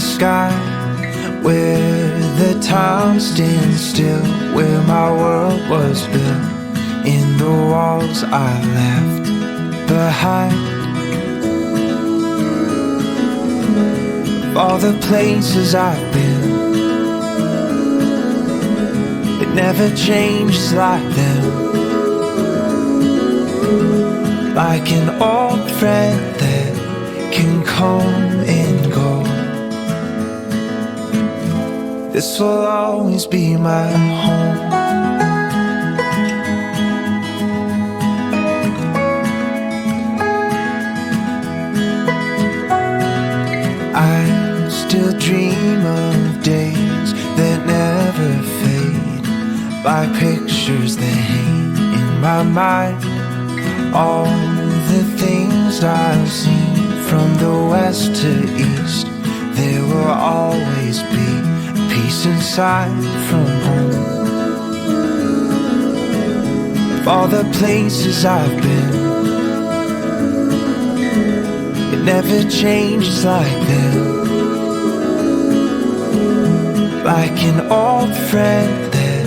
sky, where the time stands still, where my world was built, in the walls I left behind. Of all the places I've been, it never changes like them, like an old friend that can come and go. This will always be my home. I still dream of days that never fade, by pictures that hang in my mind. All the things I've seen from the west to east, there will always be peace inside from home. Of all the places I've been, it never changes like them, like an old friend that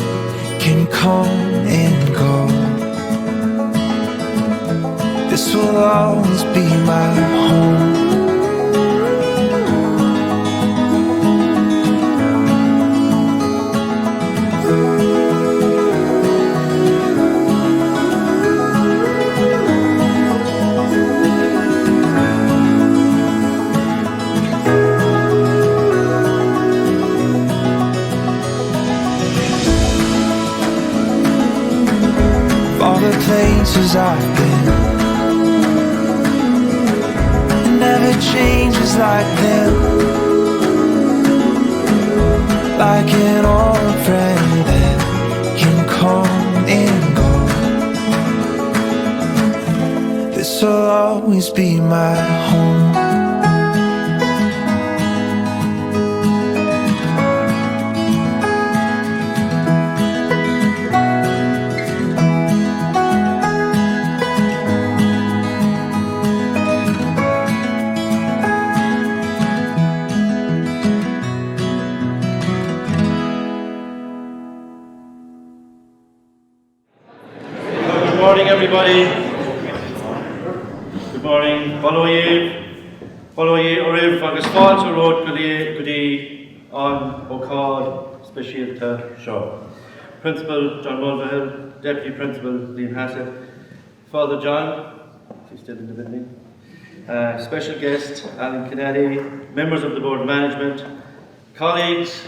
can come and go. This will always be my home. All the places I've been, it never changes like them, like an old friend that can come and go. This will always be my home. Good morning, everybody. Good morning. Follow ye Oriv agus Fáilte Road Goodie on O'Call Specialta Show. Principal John Mulvihill, Deputy Principal Liam Hassett, Father John, he's still in the building, special guest Alan Kennedy, members of the Board of Management, colleagues,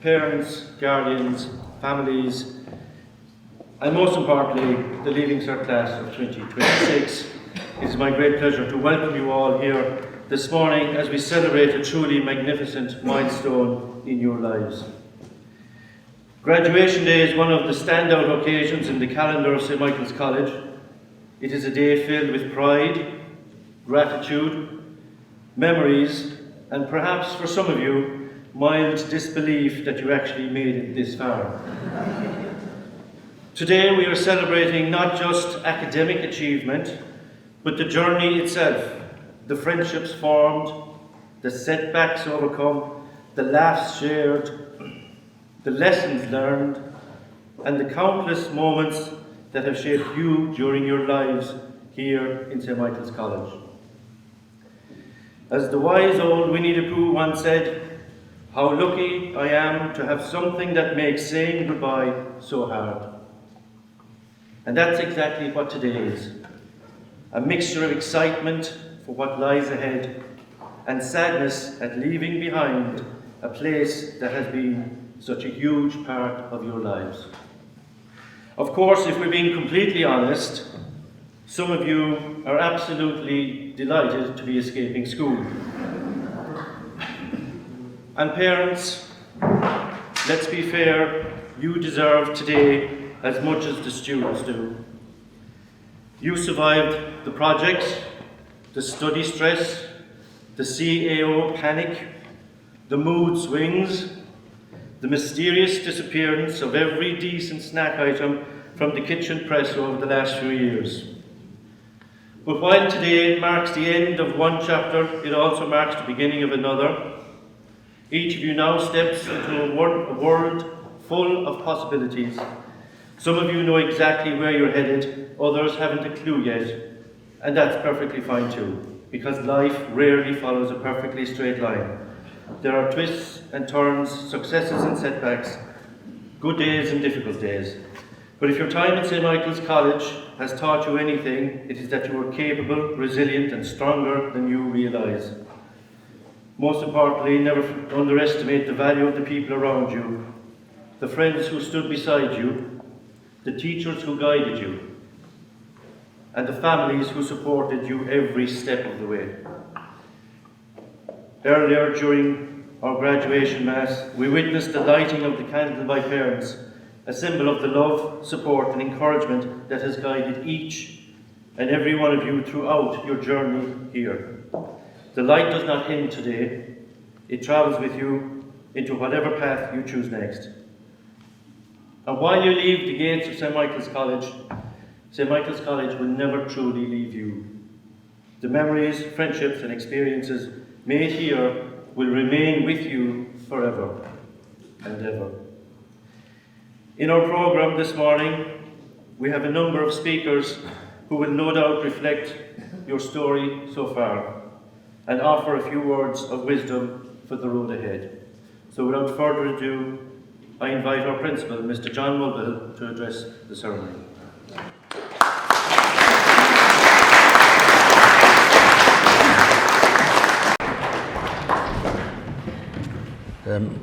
parents, guardians, families, and most importantly, the Leaving Cert class of 2026. It is my great pleasure to welcome you all here this morning as we celebrate a truly magnificent milestone in your lives. Graduation Day is one of the standout occasions in the calendar of St. Michael's College. It is a day filled with pride, gratitude, memories, and perhaps for some of you, mild disbelief that you actually made it this far. Today we are celebrating not just academic achievement, but the journey itself, the friendships formed, the setbacks overcome, the laughs shared, the lessons learned, and the countless moments that have shaped you during your lives here in St. Michael's College. As the wise old Winnie the Pooh once said, "How lucky I am to have something that makes saying goodbye so hard." And that's exactly what today is. A mixture of excitement for what lies ahead and sadness at leaving behind a place that has been such a huge part of your lives. Of course, if we're being completely honest, some of you are absolutely delighted to be escaping school. And parents, let's be fair, you deserve today as much as the students do. You survived the projects, the study stress, the CAO panic, the mood swings, the mysterious disappearance of every decent snack item from the kitchen press over the last few years. But while today marks the end of one chapter, it also marks the beginning of another, Each of you now steps into a world full of possibilities. Some of you know exactly where you're headed, others haven't a clue yet, and that's perfectly fine too, because life rarely follows a perfectly straight line. There are twists and turns, successes and setbacks, good days and difficult days. But if your time at St. Michael's College has taught you anything, it is that you are capable, resilient and stronger than you realise. Most importantly, never underestimate the value of the people around you, the friends who stood beside you, the teachers who guided you, and the families who supported you every step of the way. Earlier during our graduation mass, we witnessed the lighting of the candle by parents, a symbol of the love, support and encouragement that has guided each and every one of you throughout your journey here. The light does not end today, it travels with you into whatever path you choose next. And while you leave the gates of St. Michael's College will never truly leave you. The memories, friendships and experiences made here will remain with you forever and ever. In our programme this morning, we have a number of speakers who will no doubt reflect your story so far and offer a few words of wisdom for the road ahead. So without further ado, I invite our principal, Mr. John Mulvihill, to address the ceremony.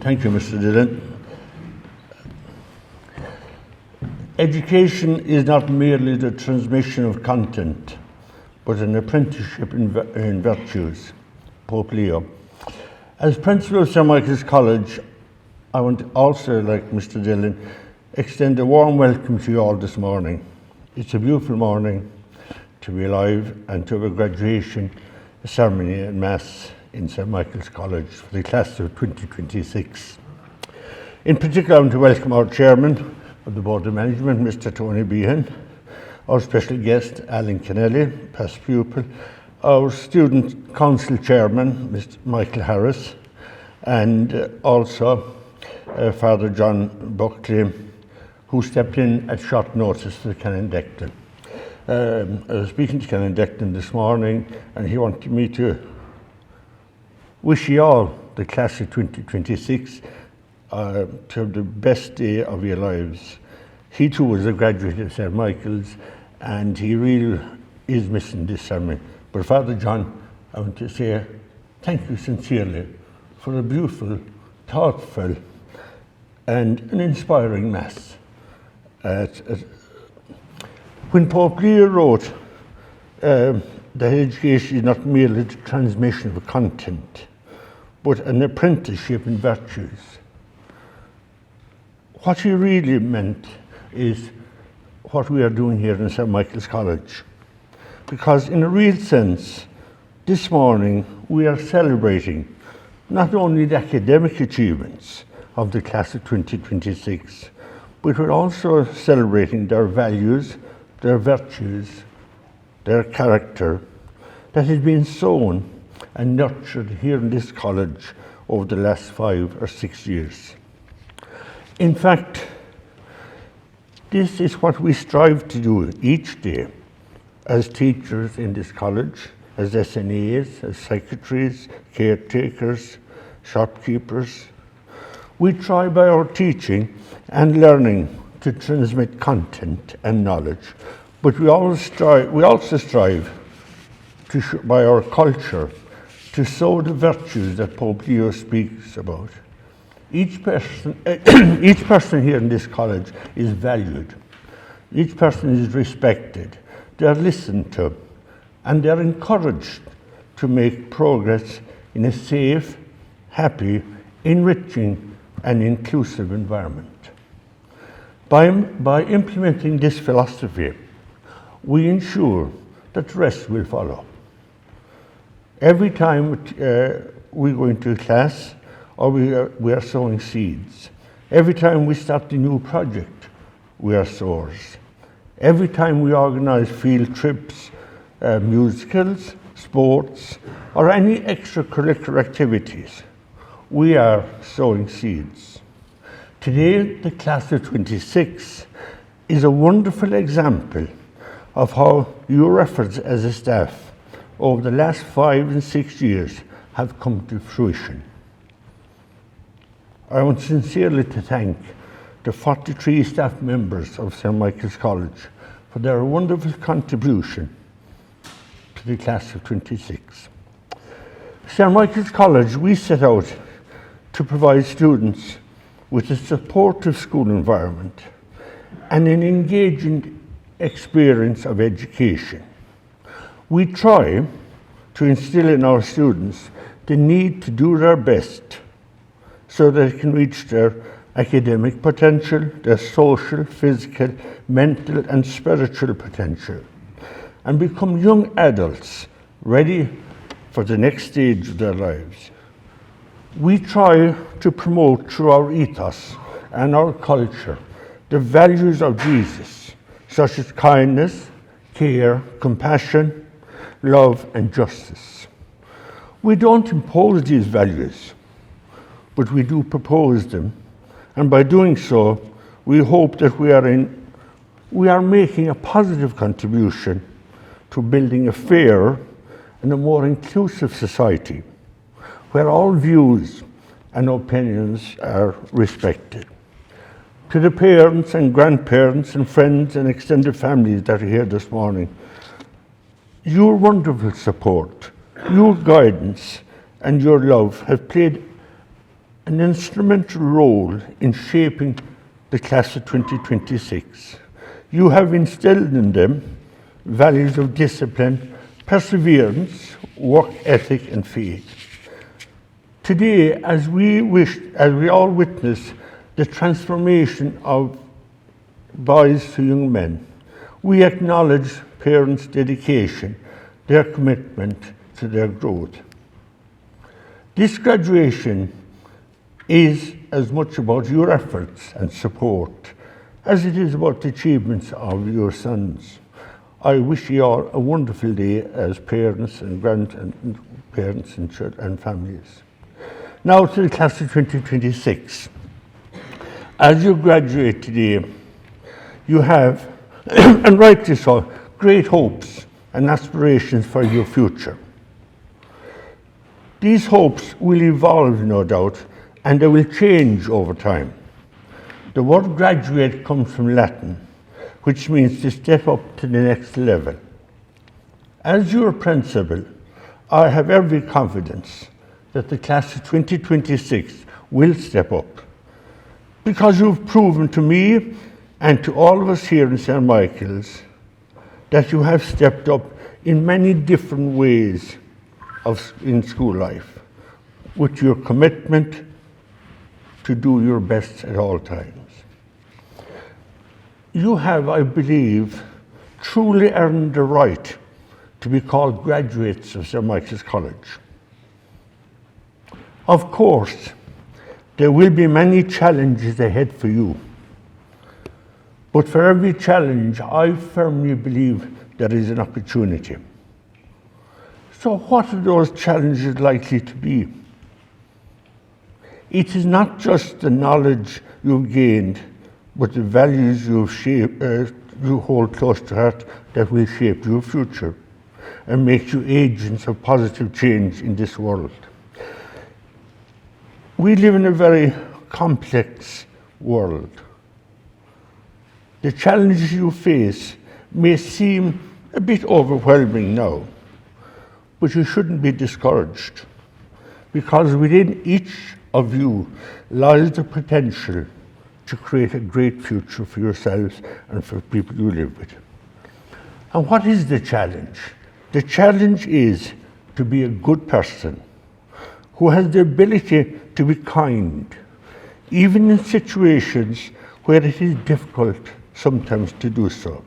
Thank you, Mr. Dillon. Education is not merely the transmission of content, but an apprenticeship in virtues. Pope Leo. As principal of St. Michael's College, I want to also, like Mr. Dillon, extend a warm welcome to you all this morning. It's a beautiful morning to be alive and to have a graduation ceremony and mass in St. Michael's College for the class of 2026. In particular, I want to welcome our chairman of the Board of Management, Mr. Tony Behan, our special guest, Alan Kennelly, past pupil, our student council chairman, Mr. Michael Harris, and also Father John Buckley, who stepped in at short notice for the Canon Declan. I was speaking to Canon Declan this morning, and he wanted me to wish you all, the class of 2026, to have the best day of your lives. He too was a graduate of St. Michael's, and he really is missing this sermon. But Father John, I want to say thank you sincerely for a beautiful, thoughtful, and an inspiring mass. When Pope Leo wrote that education is not merely the transmission of content, but an apprenticeship in virtues, what he really meant is what we are doing here in St. Michael's College. Because in a real sense, this morning we are celebrating not only the academic achievements of the class of 2026, but we're also celebrating their values, their virtues, their character that has been sown and nurtured here in this college over the last 5 or 6 years. In fact, this is what we strive to do each day as teachers in this college, as SNAs, as secretaries, caretakers, shopkeepers. We try by our teaching and learning to transmit content and knowledge, but we also strive to by our culture to sow the virtues that Pope Leo speaks about. Each person here in this college is valued. Each person is respected. They are listened to, and they are encouraged to make progress in a safe, happy, enriching, and inclusive environment. By implementing this philosophy, we ensure that the rest will follow. Every time we go into a class, or we are sowing seeds. Every time we start a new project, we are sowers. Every time we organize field trips, musicals, sports, or any extracurricular activities, we are sowing seeds. Today, the class of 26 is a wonderful example of how your efforts as a staff over the last 5 and 6 years have come to fruition. I want sincerely to thank the 43 staff members of St. Michael's College for their wonderful contribution to the class of 26. St. Michael's College, we set out to provide students with a supportive school environment and an engaging experience of education. We try to instill in our students the need to do their best so that they can reach their academic potential, their social, physical, mental and spiritual potential, and become young adults ready for the next stage of their lives. We try to promote through our ethos and our culture the values of Jesus, such as kindness, care, compassion, love and justice. We don't impose these values, but we do propose them, and by doing so, we hope that we are making a positive contribution to building a fairer and a more inclusive society, where all views and opinions are respected. To the parents and grandparents and friends and extended families that are here this morning, your wonderful support, your guidance and your love have played an instrumental role in shaping the class of 2026. You have instilled in them values of discipline, perseverance, work ethic and faith. Today, as we all witness the transformation of boys to young men, we acknowledge parents' dedication, their commitment to their growth. This graduation is as much about your efforts and support as it is about the achievements of your sons. I wish you all a wonderful day as parents and grandparents and families. Now to the class of 2026. As you graduate today, you have, and rightly so, great hopes and aspirations for your future. These hopes will evolve, no doubt, and they will change over time. The word graduate comes from Latin, which means to step up to the next level. As your principal, I have every confidence that the class of 2026 will step up, because you've proven to me and to all of us here in St. Michael's that you have stepped up in many different ways in school life, with your commitment to do your best at all times. You have, I believe, truly earned the right to be called graduates of St. Michael's College. Of course, there will be many challenges ahead for you, but for every challenge, I firmly believe there is an opportunity. So what are those challenges likely to be? It is not just the knowledge you've gained, but the values you hold close to heart that will shape your future and make you agents of positive change in this world. We live in a very complex world. The challenges you face may seem a bit overwhelming now, but you shouldn't be discouraged, because within each of you lies the potential to create a great future for yourselves and for people you live with. And what is the challenge? The challenge is to be a good person who has the ability to be kind, even in situations where it is difficult sometimes to do so.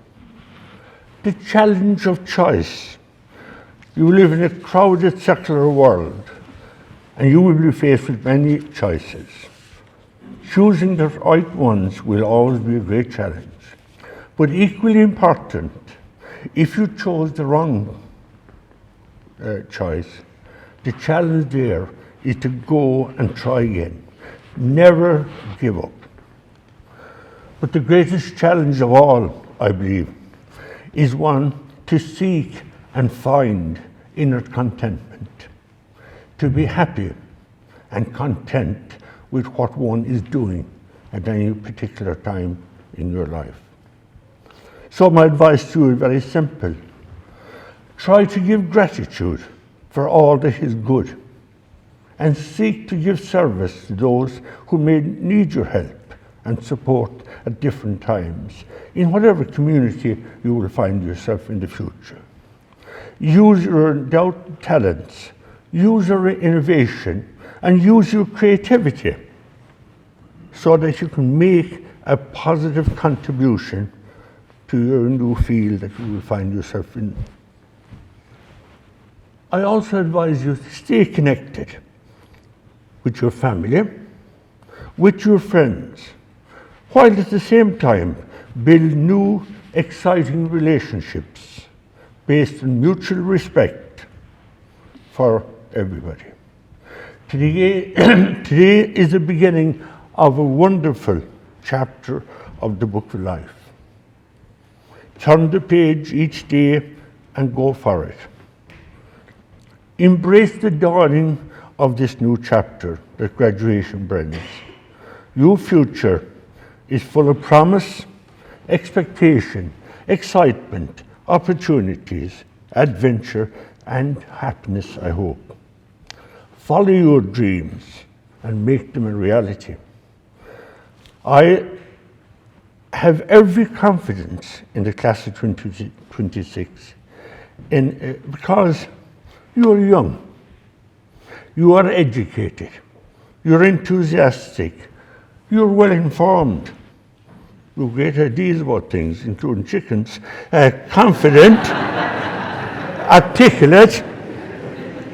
The challenge of choice. You live in a crowded secular world, and you will be faced with many choices. Choosing the right ones will always be a great challenge. But equally important, if you chose the wrong choice, the challenge there is to go and try again. Never give up. But the greatest challenge of all, I believe, is one to seek and find inner contentment, to be happy and content with what one is doing at any particular time in your life. So my advice to you is very simple. Try to give gratitude for all that is good, and seek to give service to those who may need your help and support at different times in whatever community you will find yourself in the future. Use your endowed talents, use your innovation, and use your creativity so that you can make a positive contribution to your new field that you will find yourself in. I also advise you to stay connected with your family, with your friends, while at the same time build new, exciting relationships based on mutual respect for everybody. Today, today is the beginning of a wonderful chapter of the Book of Life. Turn the page each day and go for it. Embrace the dawning of this new chapter that graduation brings. Your future is full of promise, expectation, excitement, opportunities, adventure, and happiness, I hope. Follow your dreams and make them a reality. I have every confidence in the class of 2026 because you are young, you are educated, you're enthusiastic, you're well informed, you've great ideas about things, including chickens, confident, articulate,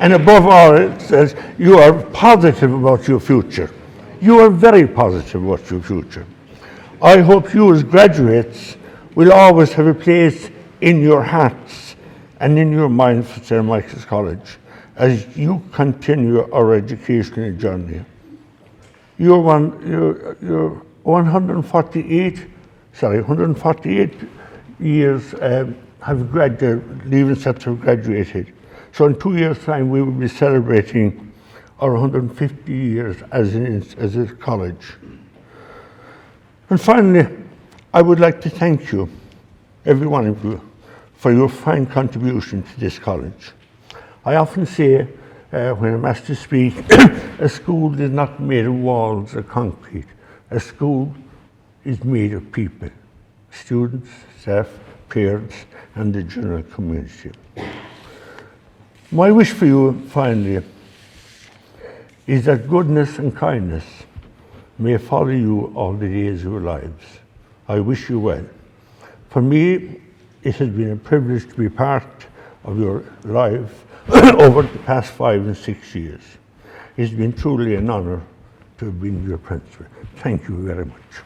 and above all, it says you are positive about your future. You are very positive about your future. I hope you as graduates will always have a place in your hearts and in your mind for St. Michael's College as you continue our educational journey. You're 148 years have graduated, leaving cert have graduated. So in 2 years' time, we will be celebrating our 150 years as a college. And finally, I would like to thank you, every one of you, for your fine contribution to this college. I often say, when I'm asked to speak, a school is not made of walls or concrete. A school is made of people, students, staff, parents, and the general community. My wish for you, finally, is that goodness and kindness may follow you all the days of your lives. I wish you well. For me, it has been a privilege to be part of your life over the past 5 and 6 years. It's been truly an honor to have been your principal. Thank you very much.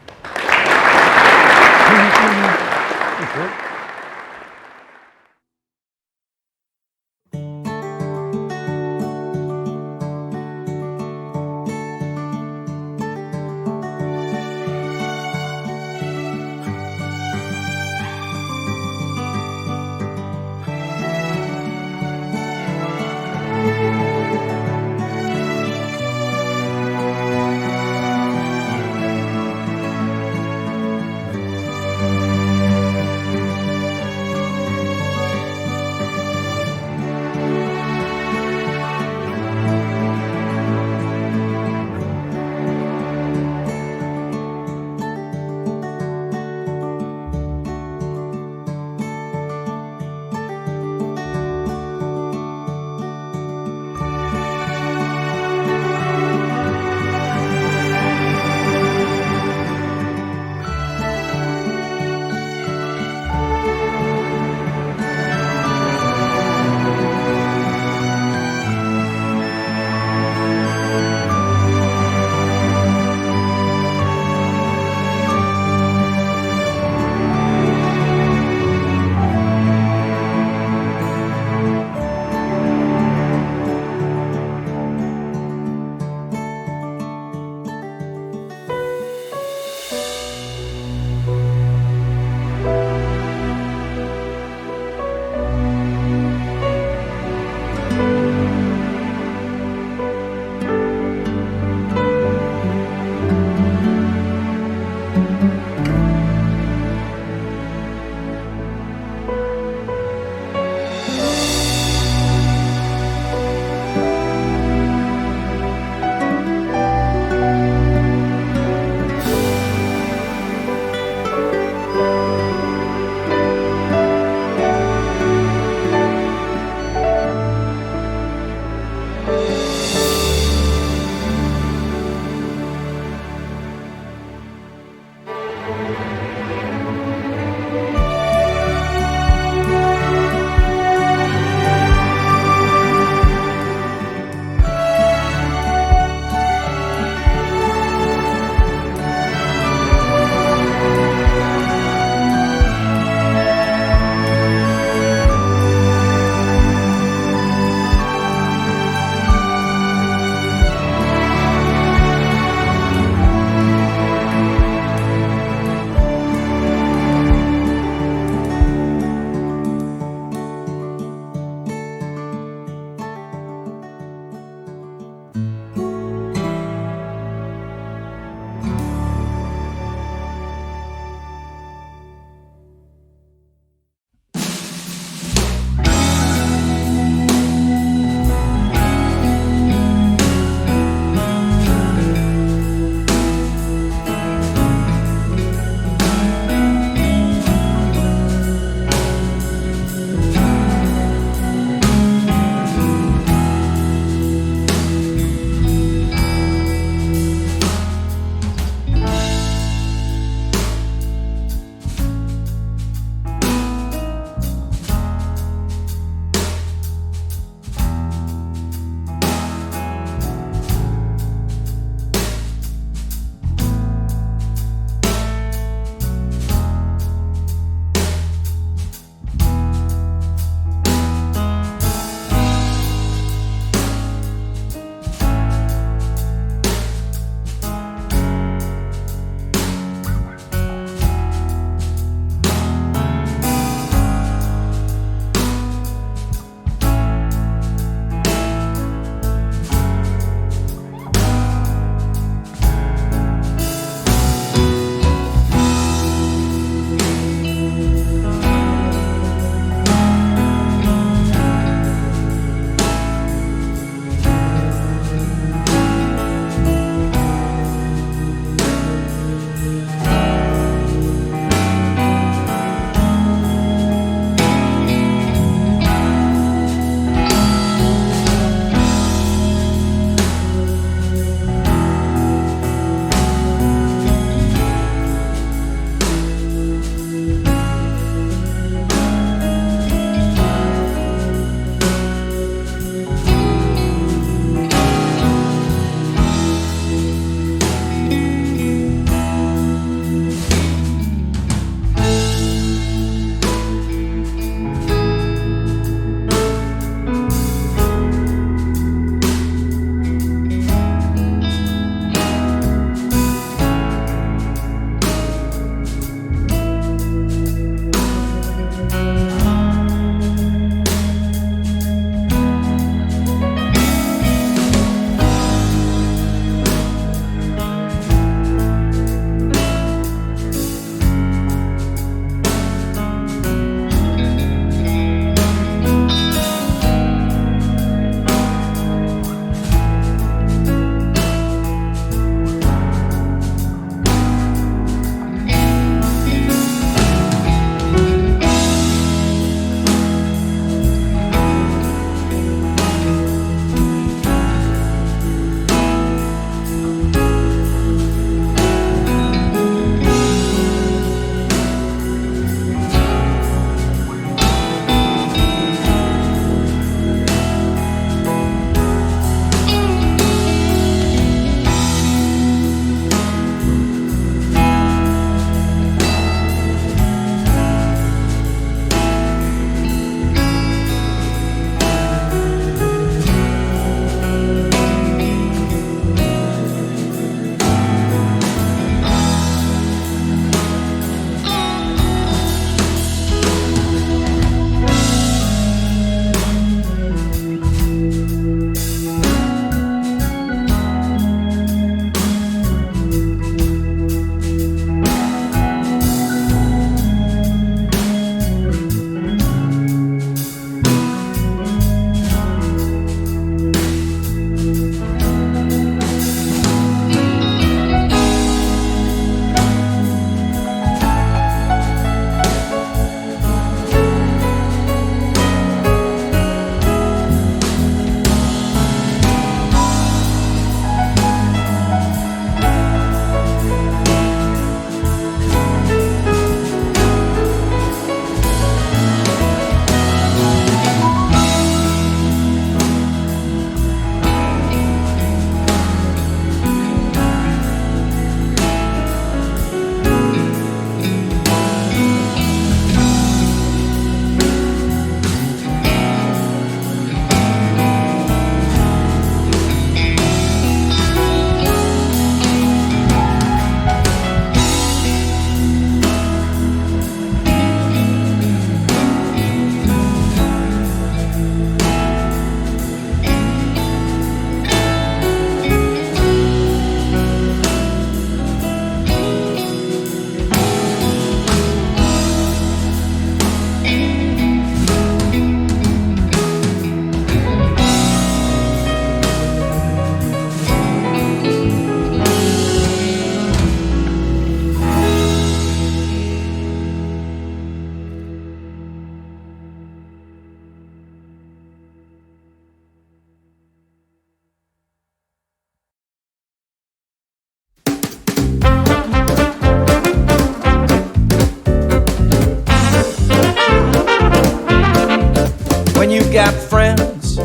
friends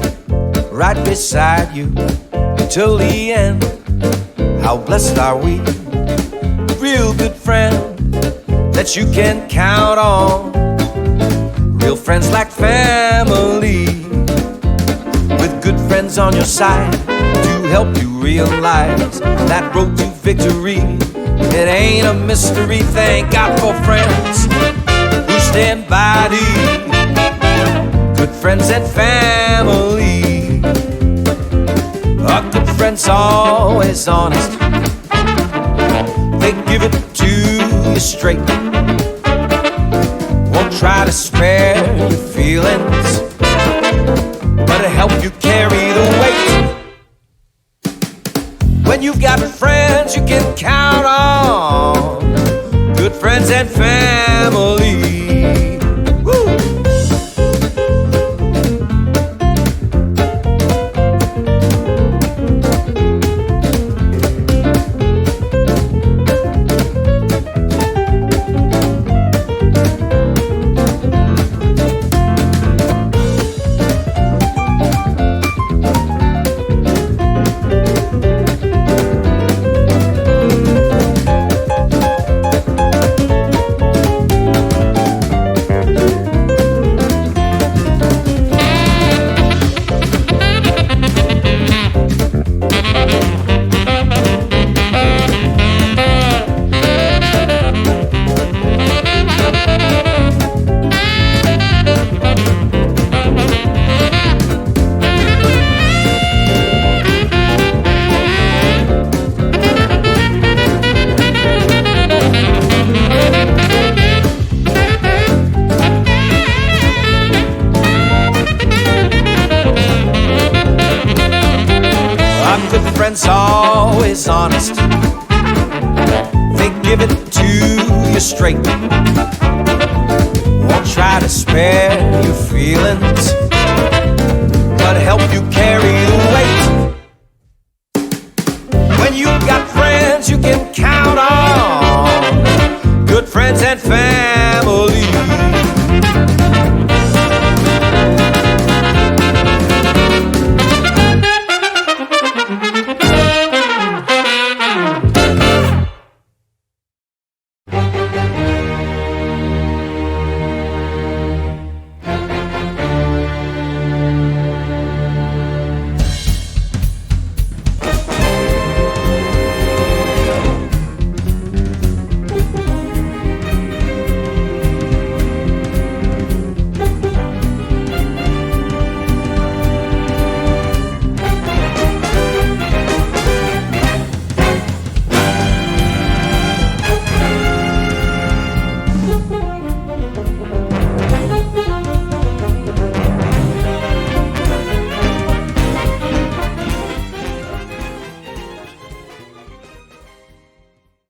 right beside you till the end. How blessed are we? Real good friend that you can count on. Real friends like family, with good friends on your side to help you realize that road to victory, it ain't a mystery. Thank God for friends who stand by thee. Good friends and family. A good friend's always honest. They give it to you straight. Won't try to spare your feelings, but to help you carry the weight. When you've got friends you can count on, good friends and family. Woo! Friends always honest. They give it to you straight. Won't try to spare your feelings,